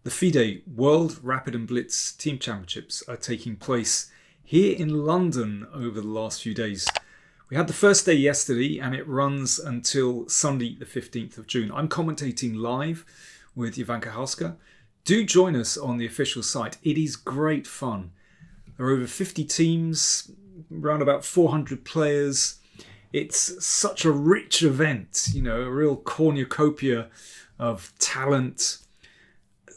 The FIDE World Rapid and Blitz Team Championships are taking place here in London over the last few days. We had the first day yesterday and it runs until Sunday the 15th of June. I'm commentating live with Ivanka Halska. Do join us on the official site. It is great fun. There are over 50 teams, around about 400 players. It's such a rich event, you know, a real cornucopia of talent.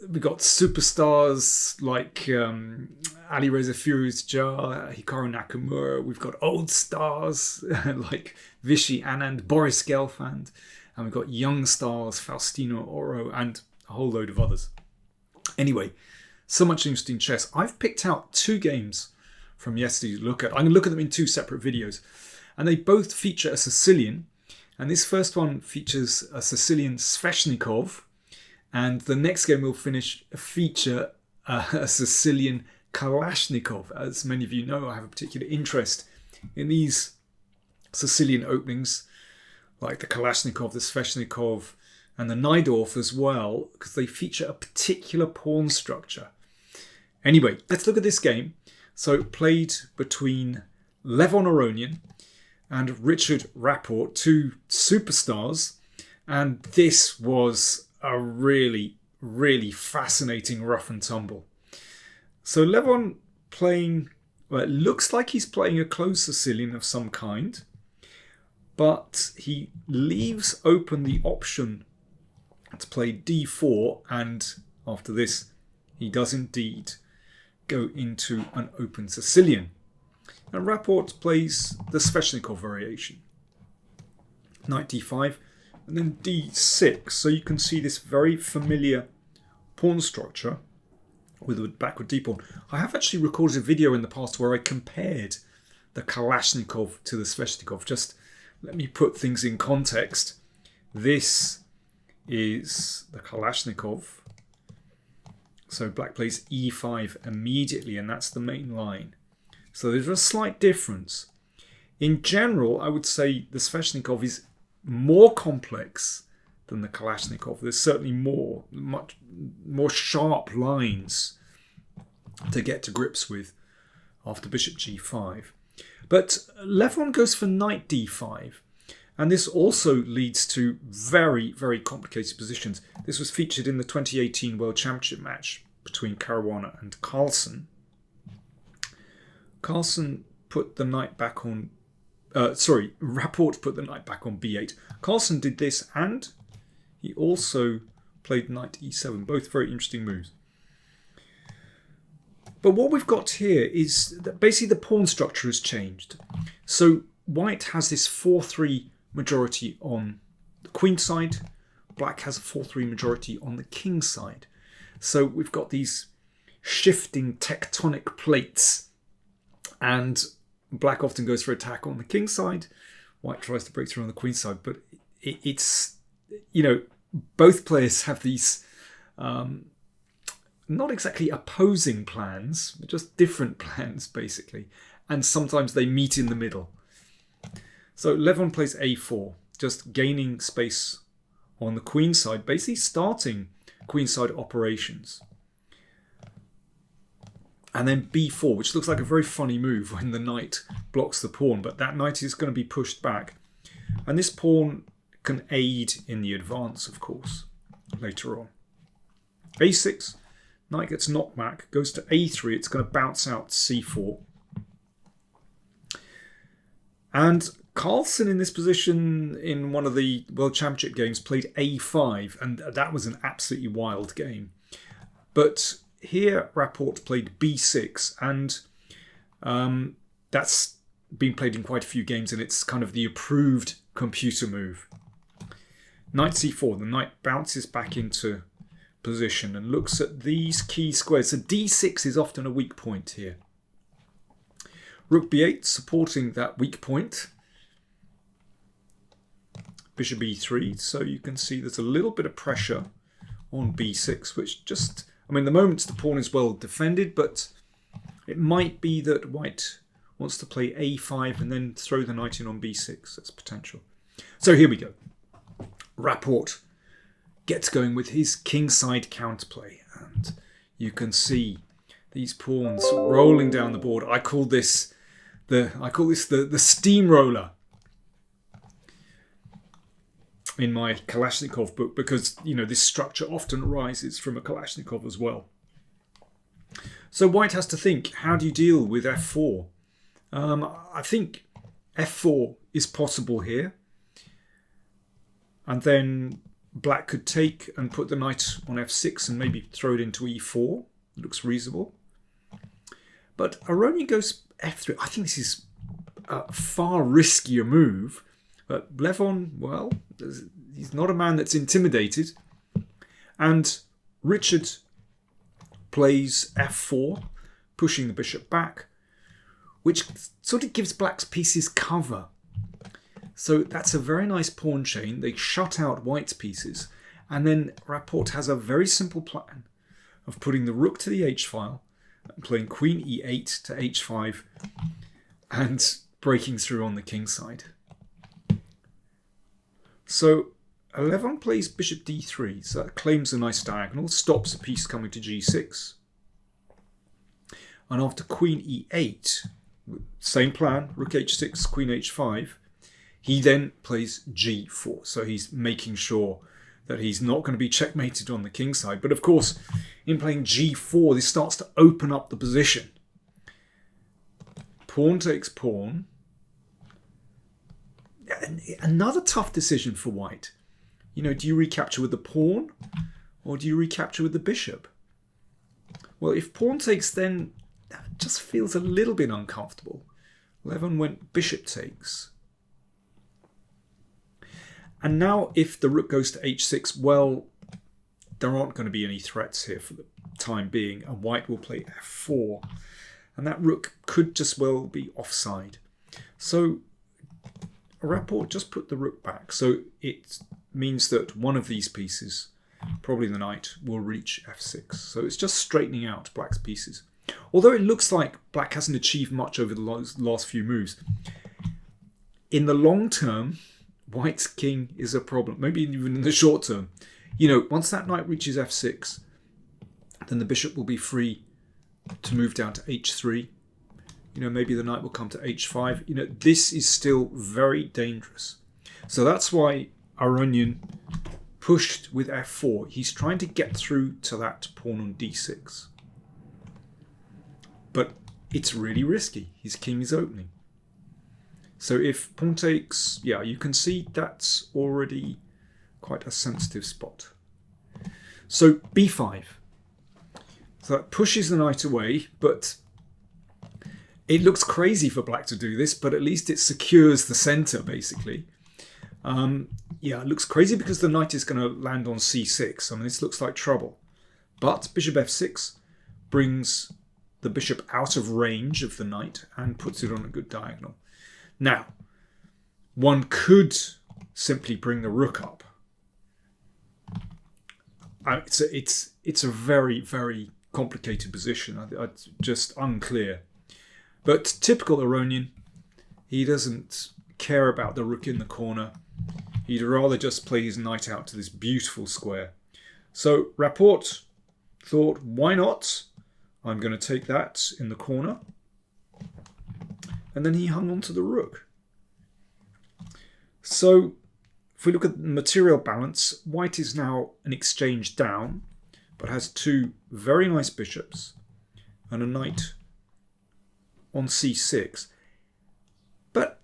We've got superstars like Ali Reza Firouzja, Hikaru Nakamura. We've got old stars like Vishy Anand, Boris Gelfand. And we've got young stars, Faustino Oro, and a whole load of others. Anyway, so much interesting chess. I've picked out two games from yesterday to look at. I'm going to look at them in two separate videos. And they both feature a Sicilian. And this first one features a Sicilian Sveshnikov. And the next game will feature a Sicilian Kalashnikov. As many of you know, I have a particular interest in these Sicilian openings, like the Kalashnikov, the Sveshnikov, and the Najdorf as well, because they feature a particular pawn structure. Anyway, let's look at this game. So played between Levon Aronian and Richard Rapport, two superstars. And this was a really, really fascinating rough and tumble. So Levon playing, well, it looks like he's playing a closed Sicilian of some kind, but he leaves open the option to play d4, and after this he does indeed go into an open Sicilian. And Rapport plays the Sveshnikov variation. Knight d5, and then d6. So you can see this very familiar pawn structure with a backward d pawn. I have actually recorded a video in the past where I compared the Kalashnikov to the Sveshnikov. Just let me put things in context. This is the Kalashnikov. So black plays e5 immediately, and that's the main line. So there's a slight difference. In general, I would say the Sveshnikov is more complex than the Kalashnikov. There's certainly much more sharp lines to get to grips with after bishop g5. But Levon goes for knight d5. And this also leads to very, very complicated positions. This was featured in the 2018 World Championship match between Caruana and Carlsen. Carlsen put the knight back on... Rapport put the knight back on b8. Carlsen did this, and he also played knight e7. Both very interesting moves. But what we've got here is that basically the pawn structure has changed. So white has this 4-3 majority on the queen side. Black has a 4-3 majority on the king side. So we've got these shifting tectonic plates, and black often goes for attack on the king side. White tries to break through on the queen side. But it's, you know, both players have these not exactly opposing plans, but just different plans, basically. And sometimes they meet in the middle. So Levon plays a4, just gaining space on the queen side, basically starting queenside operations. And then b4, which looks like a very funny move when the knight blocks the pawn, but that knight is going to be pushed back. And this pawn can aid in the advance, of course, later on. a6, knight gets knocked back, goes to a3, it's going to bounce out c4. And Carlsen in this position in one of the World Championship games played a5, and that was an absolutely wild game. But here Rapport played b6, and that's been played in quite a few games, and it's kind of the approved computer move. Knight c4, the knight bounces back into position and looks at these key squares. So d6 is often a weak point here. Rook b8 supporting that weak point. Bishop e3, so you can see there's a little bit of pressure on b6, which just, I mean, the moment the pawn is well defended, but it might be that white wants to play a5 and then throw the knight in on b6. That's potential. So here we go. Rapport gets going with his kingside counterplay. And you can see these pawns rolling down the board. I call this the steamroller in my Kalashnikov book, because this structure often arises from a Kalashnikov as well. So white has to think, how do you deal with f4? I think f4 is possible here, and then black could take and put the knight on f6 and maybe throw it into e4. It looks reasonable. But Aronian goes f3. I think this is a far riskier move. But Levon, well, he's not a man that's intimidated. And Richard plays f4, pushing the bishop back, which sort of gives black's pieces cover. So that's a very nice pawn chain. They shut out white's pieces. And then Rapport has a very simple plan of putting the rook to the h-file, and playing queen e8 to h5, and breaking through on the kingside. So Levon plays bishop d3, so that claims a nice diagonal, stops a piece coming to g6. And after queen e8, same plan, rook h6, queen h5, he then plays g4. So he's making sure that he's not going to be checkmated on the kingside. But of course, in playing g4, this starts to open up the position. Pawn takes pawn. Another tough decision for white. Do you recapture with the pawn or do you recapture with the bishop? Well, if pawn takes, then that just feels a little bit uncomfortable. Levon went bishop takes. And now if the rook goes to h6, well, there aren't going to be any threats here for the time being, and white will play f4. And that rook could just well be offside. So Rapport just put the rook back. So it means that one of these pieces, probably the knight, will reach f6. So it's just straightening out black's pieces. Although it looks like black hasn't achieved much over the last few moves, in the long term, white's king is a problem. Maybe even in the short term. Once that knight reaches f6, then the bishop will be free to move down to h3. Maybe the knight will come to h5. This is still very dangerous. So that's why Aronian pushed with f4. He's trying to get through to that pawn on d6. But it's really risky. His king is opening. So if pawn takes, yeah, you can see that's already quite a sensitive spot. So b5. So that pushes the knight away, but it looks crazy for black to do this, but at least it secures the center, basically. Yeah, it looks crazy because the knight is going to land on c6. I mean, this looks like trouble. But bishop f6 brings the bishop out of range of the knight and puts it on a good diagonal. Now, one could simply bring the rook up. It's a very, very complicated position. It's just unclear. But typical Aronian, he doesn't care about the rook in the corner. He'd rather just play his knight out to this beautiful square. So Rapport thought, why not? I'm going to take that in the corner. And then he hung on to the rook. So if we look at the material balance, white is now an exchange down, but has two very nice bishops and a knight on c6. But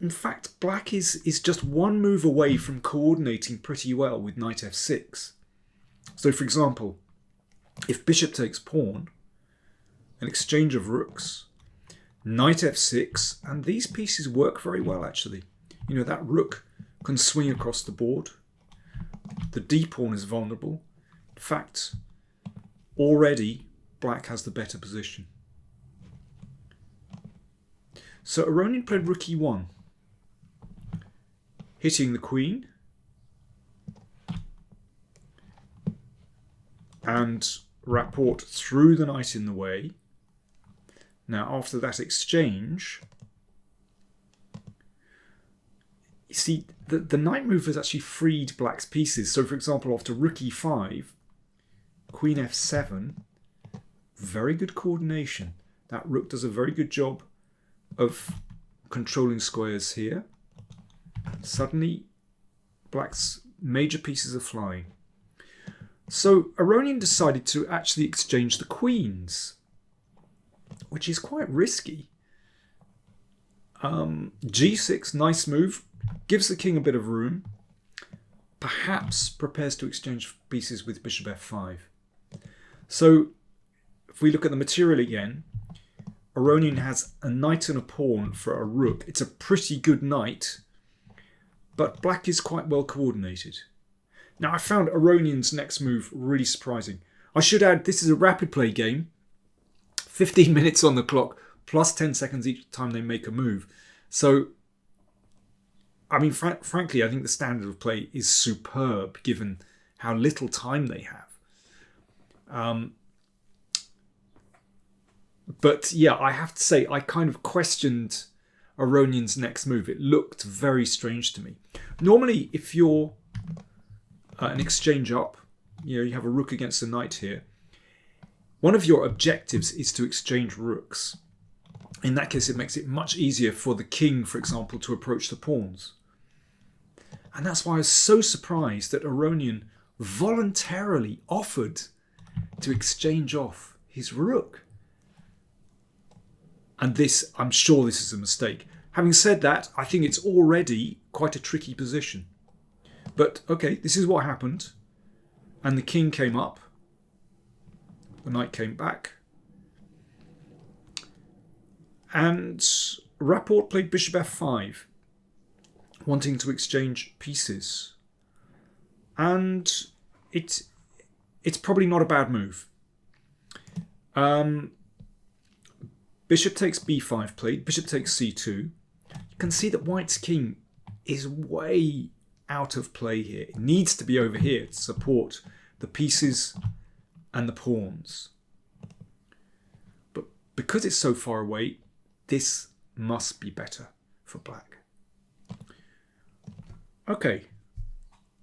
in fact, black is just one move away from coordinating pretty well with knight f6. So for example, if bishop takes pawn, an exchange of rooks, knight f6, and these pieces work very well actually. That rook can swing across the board. The d pawn is vulnerable. In fact, already black has the better position. So Aronian played rook e1, hitting the queen, and Rapport threw the knight in the way. Now after that exchange, you see, the knight move has actually freed black's pieces. So, for example, after rook e5, queen f7, very good coordination. That rook does a very good job of controlling squares here. Suddenly, black's major pieces are flying. So Aronian decided to actually exchange the queens, which is quite risky. G6, nice move, gives the king a bit of room. Perhaps prepares to exchange pieces with bishop f5. So if we look at the material again, Aronian has a knight and a pawn for a rook. It's a pretty good knight, but black is quite well coordinated. Now, I found Aronian's next move really surprising. I should add, this is a rapid play game. 15 minutes on the clock, plus 10 seconds each time they make a move. So, I mean, frankly, I think the standard of play is superb, given how little time they have. But yeah, I have to say, I kind of questioned Aronian's next move. It looked very strange to me. Normally, if you're an exchange up, you have a rook against a knight here, one of your objectives is to exchange rooks. In that case, it makes it much easier for the king, for example, to approach the pawns. And that's why I was so surprised that Aronian voluntarily offered to exchange off his rook. And this, I'm sure this is a mistake. Having said that, I think it's already quite a tricky position. But, okay, this is what happened. And the king came up. The knight came back. And Rapport played bishop f5, wanting to exchange pieces. And it's probably not a bad move. Bishop takes b5 played, bishop takes c2. You can see that white's king is way out of play here. It needs to be over here to support the pieces and the pawns. But because it's so far away, this must be better for black. Okay,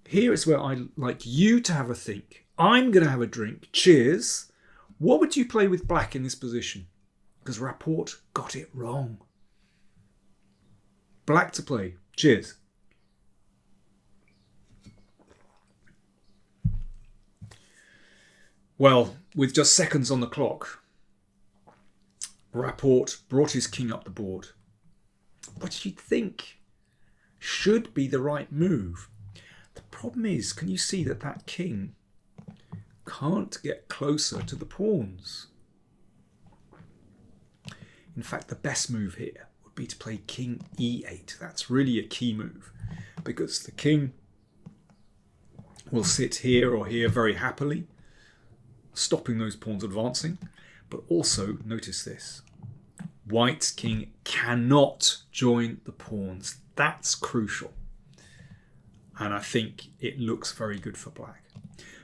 here is where I'd like you to have a think. I'm going to have a drink. Cheers. What would you play with black in this position? Because Rapport got it wrong. Black to play. Cheers. Well, with just seconds on the clock, Rapport brought his king up the board. What you'd think should be the right move. The problem is, can you see that that king can't get closer to the pawns? In fact, the best move here would be to play king e8. That's really a key move, because the king will sit here or here very happily, stopping those pawns advancing. But also, notice this, white's king cannot join the pawns. That's crucial. And I think it looks very good for black.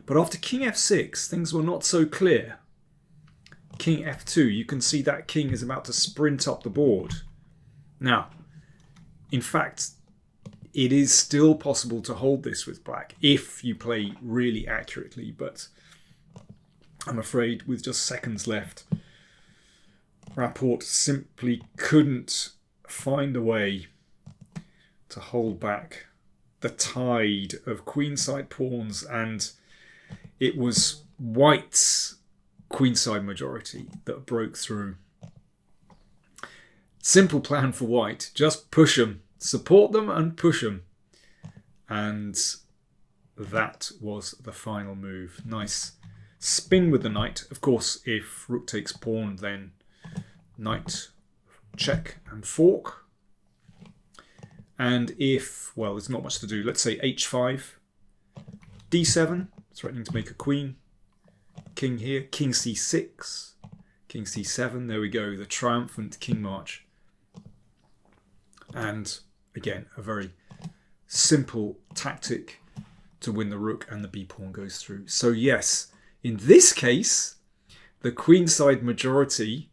But after king f6, things were not so clear. King f2, you can see that king is about to sprint up the board. Now, in fact, it is still possible to hold this with black if you play really accurately, but I'm afraid with just seconds left, Rapport simply couldn't find a way to hold back the tide of queenside pawns, and it was white's queenside majority that broke through. Simple plan for white, just push them, support them and push them. And that was the final move. Nice spin with the knight. Of course, if rook takes pawn, then knight check and fork. And if, well, there's not much to do, let's say h5, d7, threatening to make a queen. King here, king c6, king c7, there we go, the triumphant king march. And again, a very simple tactic to win the rook, and the b pawn goes through. So yes, in this case, the queenside majority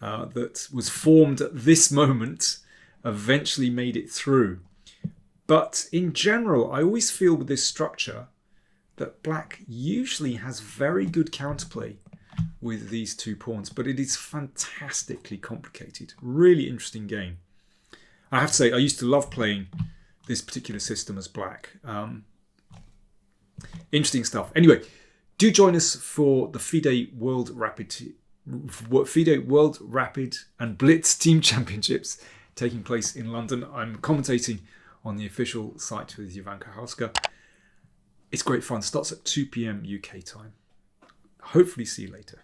that was formed at this moment eventually made it through. But in general, I always feel with this structure that black usually has very good counterplay with these two pawns, but it is fantastically complicated. Really interesting game. I have to say, I used to love playing this particular system as black. Interesting stuff. Anyway, do join us for the FIDE World Rapid and Blitz Team Championships taking place in London. I'm commentating on the official site with Jovanka Hauska. It's great fun. Starts at 2 p.m. UK time. Hopefully see you later.